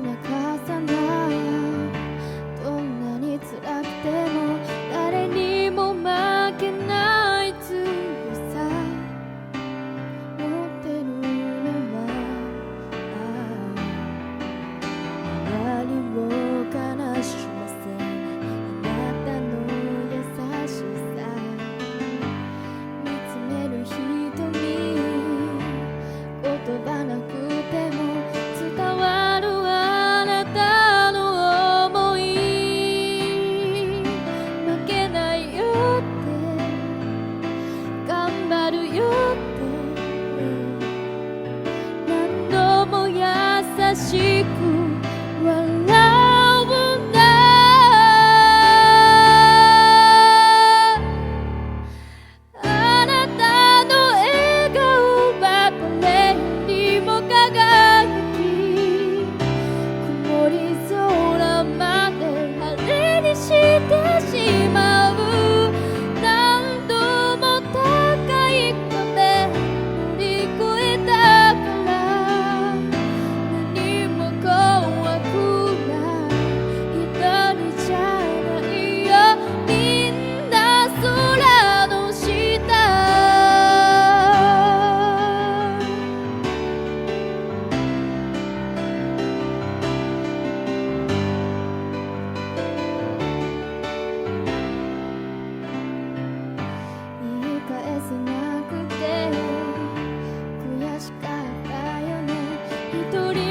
な傘がどんなに辛くても誰にも負けない強さ持ってるのは周りを悲しませあなたの優しさ見つめる瞳言葉なくても伝わるあなたの想い負けないよって頑張るよって何度も優しく笑うんだあなたの笑顔は誰にも輝き曇り空まで晴れにしてしまう何度も高い壁乗り越えたから何も怖くない一人じゃないよみんな空の下言い返せなくて悔しかったよね一人